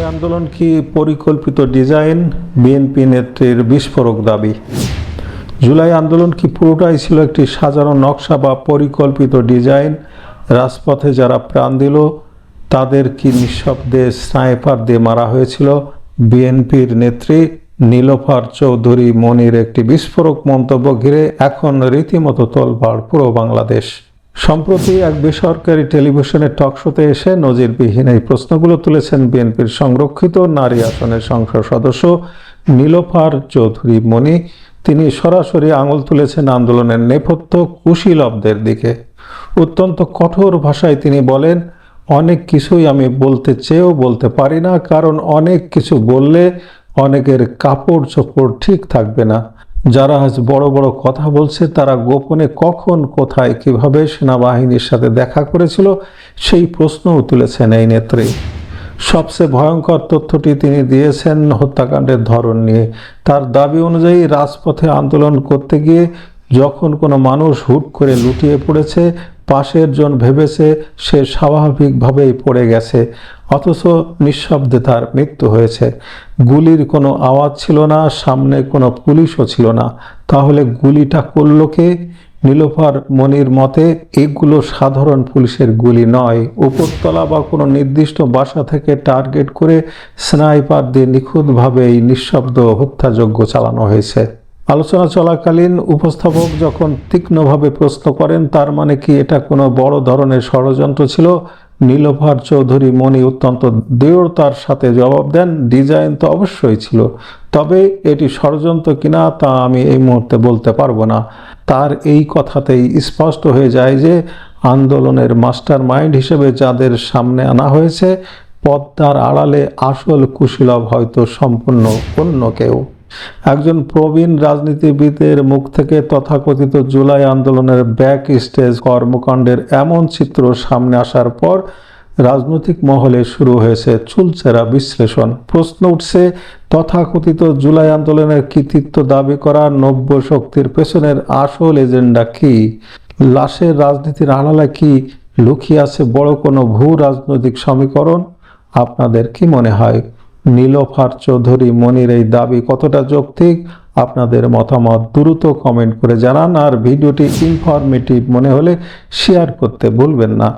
জুলাই আন্দোলন কি পরিকল্পিত ডিজাইন? বিএনপি নেত্রীর বিস্ফোরক দাবি। জুলাই আন্দোলন কি পুরোটাই ছিল একটি সাজানো নকশা বা পরিকল্পিত ডিজাইন? রাজপথে যারা প্রাণ দিল তাদের কি নিঃশব্দে স্নাইপার দিয়ে মারা হয়েছিল? বিএনপির নেত্রী নীলোফার চৌধুরী মনির একটি বিস্ফোরক মন্তব্য ঘিরে এখন রীতিমতো তোলপাড় পুরো বাংলাদেশ। সম্প্রতি এক বেসরকারি টেলিভিশনের টকশোতে এসে নজিরবিহীন এই প্রশ্নগুলো তুলেছেন বিএনপির সংরক্ষিত নারী আসনের সংসদ সদস্য নীলোফার চৌধুরী মনি। তিনি সরাসরি আঙুল তুলেছেন আন্দোলনের নেপথ্য কুশীলবদের দিকে। অত্যন্ত কঠোর ভাষায় তিনি বলেন, অনেক কিছুই আমি বলতে চেয়েও বলতে পারি না, কারণ অনেক কিছু বললে অনেকের কাপড় চোপড় ঠিক থাকবে না। যারা আজ বড় বড় কথা বলছে তারা গোপনে কখন, কোথায়, কিভাবে সেনাবাহিনীর সাথে দেখা করেছিল সেই প্রশ্নও তুলেছেন এই নেত্রী। সবচেয়ে ভয়ঙ্কর তথ্যটি তিনি দিয়েছেন হত্যাকাণ্ডের ধরন নিয়ে। তার দাবি অনুযায়ী রাজপথে আন্দোলন করতে গিয়ে যখন কোনো মানুষ হুট করে লুটিয়ে পড়েছে, পাশের জন ভেবেছে সে স্বাভাবিকভাবেই পড়ে গেছে, অথচ নিঃশব্দে তার মৃত্যু হয়েছে। গুলির কোনো আওয়াজ ছিল না, সামনে কোনো পুলিশও ছিল না। তাহলে গুলিটা করল কে? নীলোফার মনির মতে এগুলো সাধারণ পুলিশের গুলি নয়, উপরতলা বা কোনো নির্দিষ্ট বাসা থেকে টার্গেট করে স্নাইপার দিয়ে নিখুঁতভাবে এই নিঃশব্দ হত্যাযজ্ঞ চালানো হয়েছে। আলোচনা চলাকালীন উপস্থাপক যখন তীক্ষ্ণভাবে প্রশ্ন করেন, তার মানে কি এটা কোনো বড় ধরনের ষড়যন্ত্র ছিল? নীলোফার চৌধুরী মনি অত্যন্ত দৃঢ়তার সাথে জবাব দেন, ডিজাইন তো অবশ্যই ছিল, তবে এটি ষড়যন্ত্র কিনা তা আমি এই মুহূর্তে বলতে পারবো না। তার এই কথাতেই স্পষ্ট হয়ে যায় যে আন্দোলনের মাস্টার মাইন্ড হিসেবে যাদের সামনে আনা হয়েছে, পর্দার আড়ালে আসল কুশীলব হয়তো সম্পূর্ণ অন্য কেউ। একজন প্রবীণ রাজনীতিবিদের মুখ থেকে তথাকথিত জুলাই আন্দোলনের ব্যাক স্টেজ কর্মকাণ্ডের এমন চিত্র সামনে আসার পর রাজনৈতিক মহলে শুরু হয়েছে চুলচেরা বিশ্লেষণ। প্রশ্ন উঠছে, তথাকথিত জুলাই আন্দোলনের কৃতিত্ব দাবি করা নব্য শক্তির পেছনের আসল এজেন্ডা কি? লাশের রাজনীতির আড়ালে কি লুকিয়ে আছে বড় কোনো ভূ রাজনৈতিক সমীকরণ? আপনাদের কি মনে হয় নীলোফার চৌধুরী মনির এই দাবি কতটা যৌক্তিক? আপনাদের মতামত দ্রুত কমেন্ট করে জানান, আর ভিডিওটি ইনফরমেটিভ মনে হলে শেয়ার করতে ভুলবেন না।